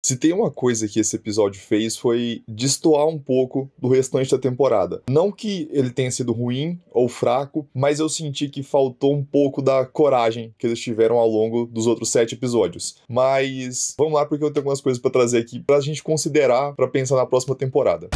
Se tem uma coisa que esse episódio fez foi destoar um pouco do restante da temporada. Não que ele tenha sido ruim ou fraco, mas eu senti que faltou um pouco da coragem que eles tiveram ao longo dos outros 7 episódios. Mas vamos lá, porque eu tenho algumas coisas pra trazer aqui pra gente considerar, pra pensar na próxima temporada.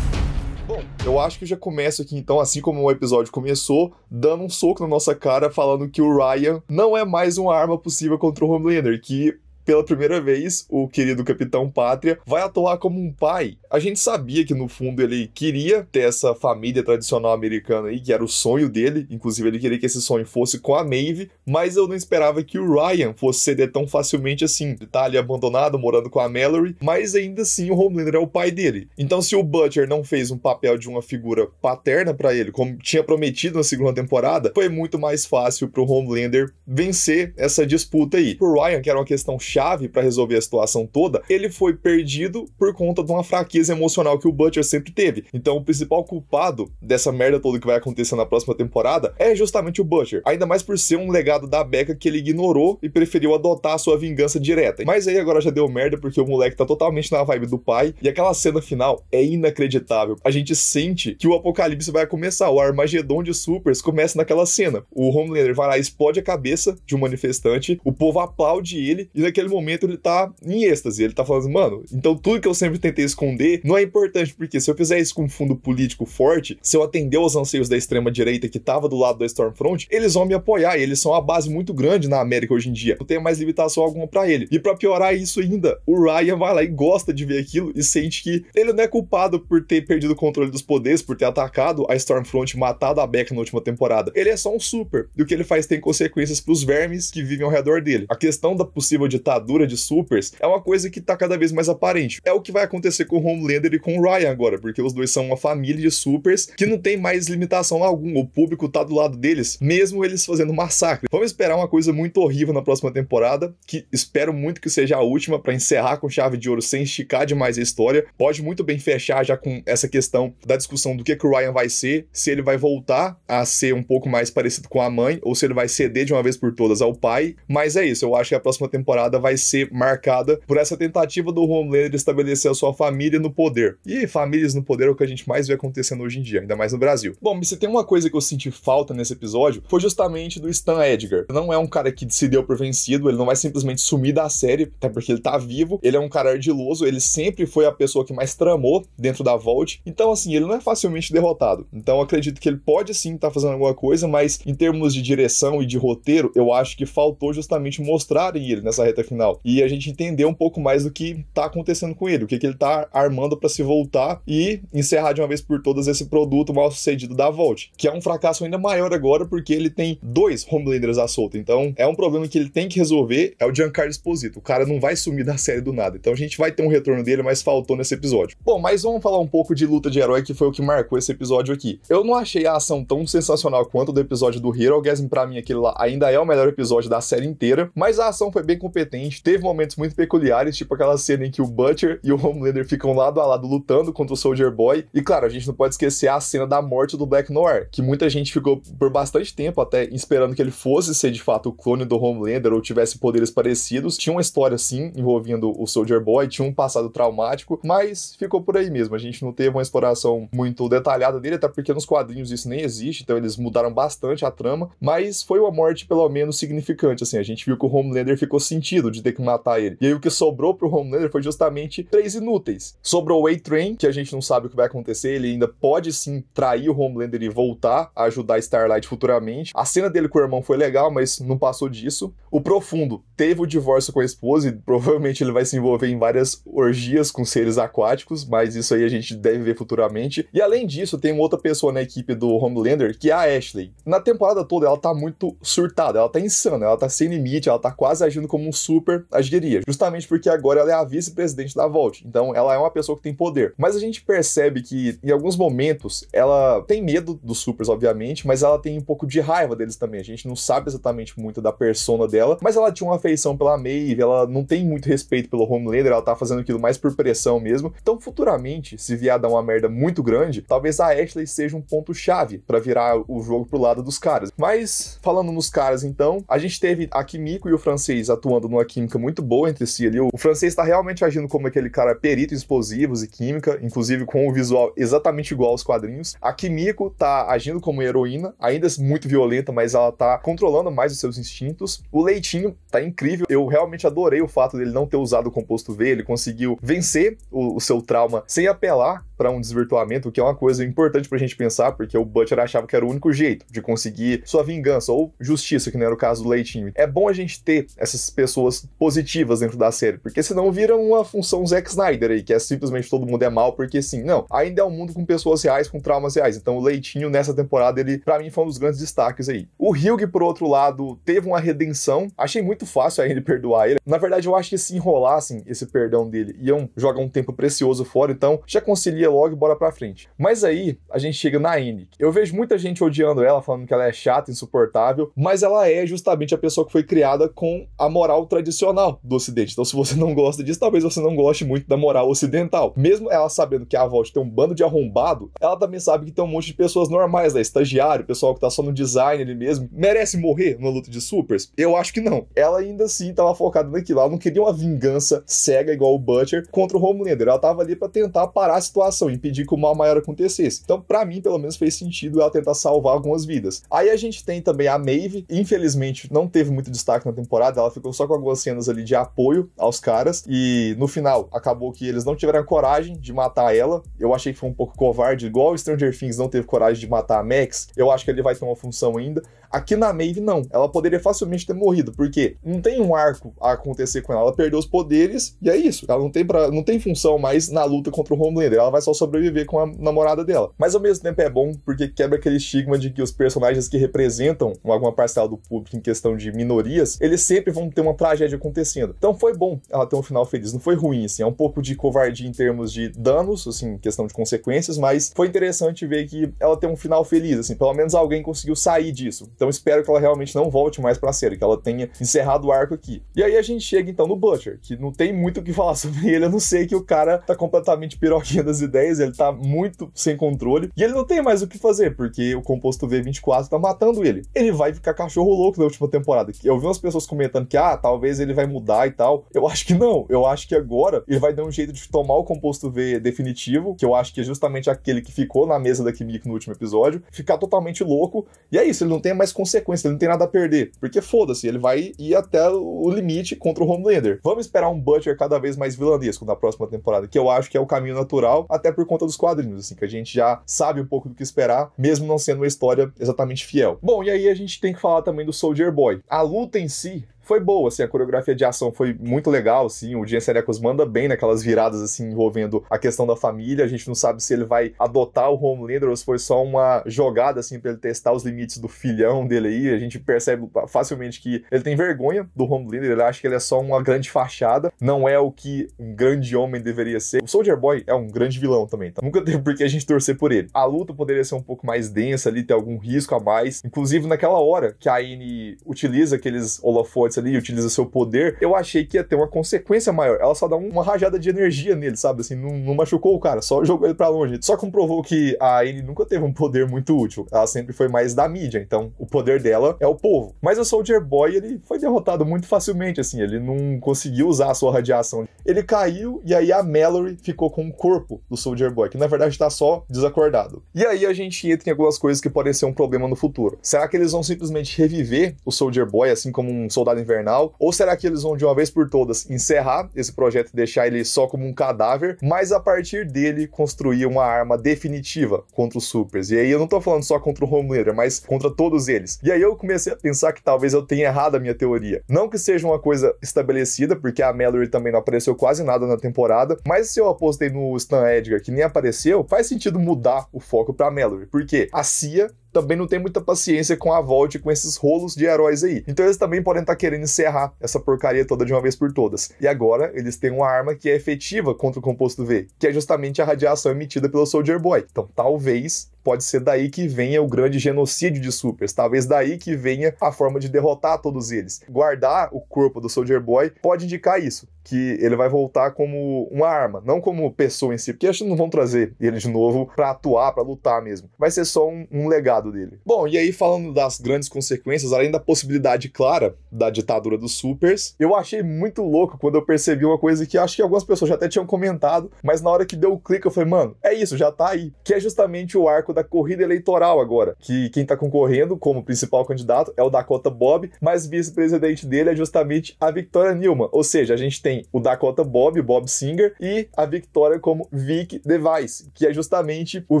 Bom, eu acho que eu já começo aqui então, assim como o episódio começou, dando um soco na nossa cara, falando que o Ryan não é mais uma arma possível contra o Homelander, que pela primeira vez, o querido Capitão Pátria vai atuar como um pai. A gente sabia que no fundo ele queria ter essa família tradicional americana aí, que era o sonho dele, inclusive ele queria que esse sonho fosse com a Maeve, mas eu não esperava que o Ryan fosse ceder tão facilmente assim. Ele tá ali abandonado, morando com a Mallory, mas ainda assim o Homelander é o pai dele. Então se o Butcher não fez um papel de uma figura paterna pra ele, como tinha prometido na segunda temporada, foi muito mais fácil pro Homelander vencer essa disputa aí. Pro Ryan, que era uma questão chave para resolver a situação toda, ele foi perdido por conta de uma fraqueza emocional que o Butcher sempre teve. Então o principal culpado dessa merda toda que vai acontecer na próxima temporada é justamente o Butcher. Ainda mais por ser um legado da Becca que ele ignorou e preferiu adotar a sua vingança direta. Mas aí agora já deu merda porque o moleque tá totalmente na vibe do pai e aquela cena final é inacreditável. A gente sente que o apocalipse vai começar, o Armagedon de Supers começa naquela cena. O Homelander vai lá, explode a cabeça de um manifestante, o povo aplaude ele e naquele momento ele tá em êxtase, ele tá falando, mano, então tudo que eu sempre tentei esconder não é importante, porque se eu fizer isso com um fundo político forte, se eu atender aos anseios da extrema direita que tava do lado da Stormfront, eles vão me apoiar, e eles são uma base muito grande na América hoje em dia, não tem mais limitação alguma pra ele. E pra piorar isso ainda, o Ryan vai lá e gosta de ver aquilo e sente que ele não é culpado por ter perdido o controle dos poderes, por ter atacado a Stormfront, matado a Becca na última temporada. Ele é só um super, e o que ele faz tem consequências pros vermes que vivem ao redor dele. A questão da possível ditadura de supers é uma coisa que tá cada vez mais aparente. É o que vai acontecer com o Homelander e com o Ryan agora, porque os dois são uma família de supers que não tem mais limitação alguma. O público tá do lado deles, mesmo eles fazendo massacre. Vamos esperar uma coisa muito horrível na próxima temporada, que espero muito que seja a última, pra encerrar com chave de ouro sem esticar demais a história. Pode muito bem fechar já com essa questão da discussão do que o Ryan vai ser, se ele vai voltar a ser um pouco mais parecido com a mãe, ou se ele vai ceder de uma vez por todas ao pai. Mas é isso, eu acho que a próxima temporada vai ser marcada por essa tentativa do Homelander de estabelecer a sua família no poder. E famílias no poder é o que a gente mais vê acontecendo hoje em dia, ainda mais no Brasil. Bom, se tem uma coisa que eu senti falta nesse episódio, foi justamente do Stan Edgar. Não é um cara que se deu por vencido, ele não vai simplesmente sumir da série, até porque ele tá vivo, ele é um cara ardiloso, ele sempre foi a pessoa que mais tramou dentro da Vault, então assim, ele não é facilmente derrotado. Então eu acredito que ele pode sim estar fazendo alguma coisa, mas em termos de direção e de roteiro, eu acho que faltou justamente mostrarem ele nessa reta final. E a gente entender um pouco mais do que tá acontecendo com ele, o que ele tá armando pra se voltar e encerrar de uma vez por todas esse produto mal sucedido da Vault, que é um fracasso ainda maior agora porque ele tem 2 Homelanders à solta. Então é um problema que ele tem que resolver, é o Giancarlo Esposito. O cara não vai sumir da série do nada. Então a gente vai ter um retorno dele, mas faltou nesse episódio. Bom, mas vamos falar um pouco de luta de herói, que foi o que marcou esse episódio aqui. Eu não achei a ação tão sensacional quanto do episódio do Hero Gasm. Pra mim aquele lá ainda é o melhor episódio da série inteira, mas a ação foi bem competente, teve momentos muito peculiares, tipo aquela cena em que o Butcher e o Homelander ficam lado a lado lutando contra o Soldier Boy. E claro, a gente não pode esquecer a cena da morte do Black Noir, que muita gente ficou por bastante tempo até esperando que ele fosse ser de fato o clone do Homelander ou tivesse poderes parecidos. Tinha uma história sim envolvendo o Soldier Boy, tinha um passado traumático, mas ficou por aí mesmo. A gente não teve uma exploração muito detalhada dele, até porque nos quadrinhos isso nem existe, então eles mudaram bastante a trama, mas foi uma morte pelo menos significante, assim. A gente viu que o Homelander ficou sentido de ter que matar ele. E aí o que sobrou pro Homelander foi justamente 3 inúteis. Sobrou o A-Train, que a gente não sabe o que vai acontecer, ele ainda pode sim trair o Homelander e voltar a ajudar a Starlight futuramente. A cena dele com o irmão foi legal, mas não passou disso. O Profundo teve o divórcio com a esposa e provavelmente ele vai se envolver em várias orgias com seres aquáticos, mas isso aí a gente deve ver futuramente. E além disso, tem uma outra pessoa na equipe do Homelander, que é a Ashley. Na temporada toda ela tá muito surtada, ela tá insana, ela tá sem limite, ela tá quase agindo como um Super agiria, justamente porque agora ela é a vice-presidente da Vault, então ela é uma pessoa que tem poder. Mas a gente percebe que em alguns momentos ela tem medo dos Supers, obviamente, mas ela tem um pouco de raiva deles também. A gente não sabe exatamente muito da persona dela, mas ela tinha uma afeição pela Maeve, ela não tem muito respeito pelo Homelander, ela tá fazendo aquilo mais por pressão mesmo. Então, futuramente, se vier a dar uma merda muito grande, talvez a Ashley seja um ponto-chave pra virar o jogo pro lado dos caras. Mas, falando nos caras, então, a gente teve a Kimiko e o francês atuando numa química muito boa entre si ali. O francês tá realmente agindo como aquele cara perito em explosivos e química, inclusive com o visual exatamente igual aos quadrinhos. A Kimiko tá agindo como heroína, ainda muito violenta, mas ela tá controlando mais os seus instintos. O Leitinho tá incrível. Eu realmente adorei o fato dele não ter usado o composto V, ele conseguiu vencer o seu trauma sem apelar para um desvirtuamento, o que é uma coisa importante pra gente pensar, porque o Butcher achava que era o único jeito de conseguir sua vingança ou justiça, que não era o caso do Leitinho. É bom a gente ter essas pessoas positivas dentro da série, porque senão vira uma função Zack Snyder aí, que é simplesmente todo mundo é mal, porque sim, não, ainda é um mundo com pessoas reais, com traumas reais. Então o Leitinho nessa temporada, ele pra mim foi um dos grandes destaques aí. O Hugh, por outro lado, teve uma redenção, achei muito fácil a ele perdoar ele. Na verdade, eu acho que se enrolassem esse perdão dele, iam jogar um tempo precioso fora, então já concilia logo e bora pra frente. Mas aí, a gente chega na Annie. Eu vejo muita gente odiando ela, falando que ela é chata, insuportável, mas ela é justamente a pessoa que foi criada com a moral tradicional do Ocidente. Então, se você não gosta disso, talvez você não goste muito da moral ocidental. Mesmo ela sabendo que a Vault tem um bando de arrombado, ela também sabe que tem um monte de pessoas normais, né? Estagiário, pessoal que tá só no design ali mesmo. Merece morrer numa luta de supers? Eu acho que não. Ela ainda assim tava focada naquilo. Ela não queria uma vingança cega igual o Butcher contra o Homelander. Ela tava ali pra tentar parar a situação, impedir que o mal maior acontecesse. Então, pra mim, pelo menos, fez sentido ela tentar salvar algumas vidas. Aí a gente tem também a Maeve. Infelizmente, não teve muito destaque na temporada. Ela ficou só com algumas cenas ali de apoio aos caras. E no final, acabou que eles não tiveram a coragem de matar ela. Eu achei que foi um pouco covarde. Igual o Stranger Things não teve coragem de matar a Max. Eu acho que ele vai ter uma função ainda. Aqui na Maeve, não. Ela poderia facilmente ter morrido, porque não tem um arco a acontecer com ela. Ela perdeu os poderes e é isso. Ela não tem função mais na luta contra o Homelander. Ela vai só sobreviver com a namorada dela. Mas ao mesmo tempo é bom, porque quebra aquele estigma de que os personagens que representam alguma parcela do público em questão de minorias, eles sempre vão ter uma tragédia acontecendo. Então foi bom ela ter um final feliz. Não foi ruim, assim. É um pouco de covardia em termos de danos, assim, questão de consequências, mas foi interessante ver que ela tem um final feliz, assim. Pelo menos alguém conseguiu sair disso. Então espero que ela realmente não volte mais pra série, que ela tenha encerrado o arco aqui. E aí a gente chega então no Butcher, que não tem muito o que falar sobre ele, a não ser que o cara tá completamente piroquinha das ideias, ele tá muito sem controle, e ele não tem mais o que fazer, porque o composto V24 tá matando ele. Ele vai ficar cachorro louco na última temporada. Eu vi umas pessoas comentando que, talvez ele vai mudar e tal. Eu acho que não. Eu acho que agora ele vai dar um jeito de tomar o composto V definitivo, que eu acho que é justamente aquele que ficou na mesa da Kimiko no último episódio, ficar totalmente louco, e é isso, ele não tem mais consequência, ele não tem nada a perder, porque foda-se, ele vai ir até o limite contra o Homelander. Vamos esperar um Butcher cada vez mais vilanesco na próxima temporada, que eu acho que é o caminho natural, até por conta dos quadrinhos, assim, que a gente já sabe um pouco do que esperar, mesmo não sendo uma história exatamente fiel. Bom, e aí a gente tem que falar também do Soldier Boy. A luta em si foi boa, assim, a coreografia de ação foi muito legal, assim, o Jensen Ackles manda bem naquelas viradas, assim, envolvendo a questão da família. A gente não sabe se ele vai adotar o Homelander ou se foi só uma jogada, assim, pra ele testar os limites do filhão dele aí. A gente percebe facilmente que ele tem vergonha do Homelander, ele acha que ele é só uma grande fachada, não é o que um grande homem deveria ser. O Soldier Boy é um grande vilão também, tá? Nunca teve por que a gente torcer por ele. A luta poderia ser um pouco mais densa ali, ter algum risco a mais, inclusive naquela hora que a Annie utiliza aqueles holofotes ali, utiliza seu poder, eu achei que ia ter uma consequência maior. Ela só dá uma rajada de energia nele, sabe? Assim, não machucou o cara, só jogou ele pra longe. Só comprovou que a Annie nunca teve um poder muito útil. Ela sempre foi mais da mídia, então o poder dela é o povo. Mas o Soldier Boy, ele foi derrotado muito facilmente, assim, ele não conseguiu usar a sua radiação. Ele caiu e aí a Mallory ficou com o corpo do Soldier Boy, que na verdade tá só desacordado. E aí a gente entra em algumas coisas que podem ser um problema no futuro. Será que eles vão simplesmente reviver o Soldier Boy, assim como um soldado invernal? Ou será que eles vão de uma vez por todas encerrar esse projeto e deixar ele só como um cadáver, mas a partir dele construir uma arma definitiva contra os Supers? E aí eu não tô falando só contra o Homelander, mas contra todos eles. E aí eu comecei a pensar que talvez eu tenha errado a minha teoria. Não que seja uma coisa estabelecida, porque a Mallory também não apareceu quase nada na temporada, mas se eu apostei no Stan Edgar, que nem apareceu, faz sentido mudar o foco pra Mallory, porque a Cia também não tem muita paciência com a Vault, com esses rolos de heróis aí. Então eles também podem estar querendo encerrar essa porcaria toda de uma vez por todas. E agora eles têm uma arma que é efetiva contra o composto V, que é justamente a radiação emitida pelo Soldier Boy. Então talvez pode ser daí que venha o grande genocídio de supers, talvez daí que venha a forma de derrotar todos eles. Guardar o corpo do Soldier Boy pode indicar isso, que ele vai voltar como uma arma, não como pessoa em si, porque acho que não vão trazer ele de novo pra atuar, pra lutar mesmo. Vai ser só um legado dele. Bom, e aí falando das grandes consequências, além da possibilidade clara da ditadura dos supers, eu achei muito louco quando eu percebi uma coisa que acho que algumas pessoas já até tinham comentado, mas na hora que deu o clique eu falei, mano, é isso, já tá aí. Que é justamente o arco da corrida eleitoral agora, que quem tá concorrendo como principal candidato é o Dakota Bob, mas vice-presidente dele é justamente a Victoria Newman, ou seja, a gente tem o Dakota Bob, Bob Singer, e a Victoria como Vic DeVice, que é justamente o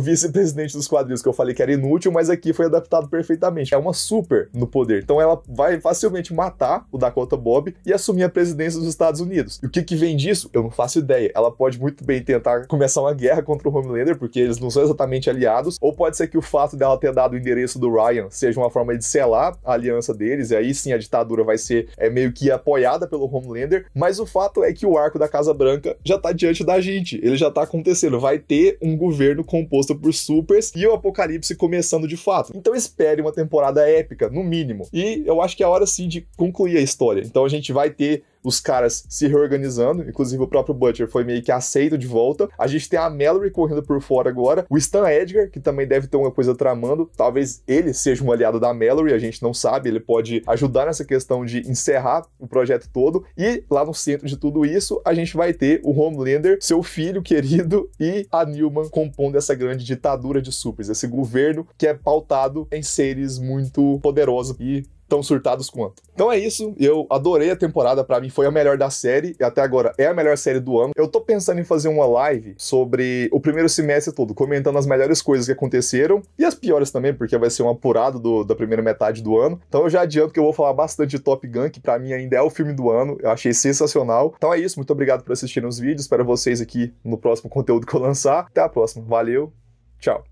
vice-presidente dos quadrinhos, que eu falei que era inútil, mas aqui foi adaptado perfeitamente. É uma super no poder, então ela vai facilmente matar o Dakota Bob e assumir a presidência dos Estados Unidos. E o que vem disso? Eu não faço ideia. Ela pode muito bem tentar começar uma guerra contra o Homelander, porque eles não são exatamente aliados, ou pode ser que o fato dela ter dado o endereço do Ryan seja uma forma de selar a aliança deles, e aí sim a ditadura vai ser meio que apoiada pelo Homelander, mas o fato é que o arco da Casa Branca já tá diante da gente, ele já tá acontecendo, vai ter um governo composto por supers e o apocalipse começando de fato. Então espere uma temporada épica, no mínimo, e eu acho que é a hora sim de concluir a história. Então a gente vai ter os caras se reorganizando, inclusive o próprio Butcher foi meio que aceito de volta. A gente tem a Mallory correndo por fora agora, o Stan Edgar, que também deve ter uma coisa tramando, talvez ele seja um aliado da Mallory, a gente não sabe, ele pode ajudar nessa questão de encerrar o projeto todo, e lá no centro de tudo isso, a gente vai ter o Homelander, seu filho querido, e a Newman compondo essa grande ditadura de supers, esse governo que é pautado em seres muito poderosos e tão surtados quanto. Então é isso, eu adorei a temporada, pra mim foi a melhor da série, e até agora é a melhor série do ano. Eu tô pensando em fazer uma live sobre o primeiro semestre todo, comentando as melhores coisas que aconteceram, e as piores também, porque vai ser um apurado da primeira metade do ano. Então eu já adianto que eu vou falar bastante de Top Gun, que pra mim ainda é o filme do ano, eu achei sensacional. Então é isso, muito obrigado por assistirem os vídeos, espero vocês aqui no próximo conteúdo que eu lançar. Até a próxima, valeu, tchau!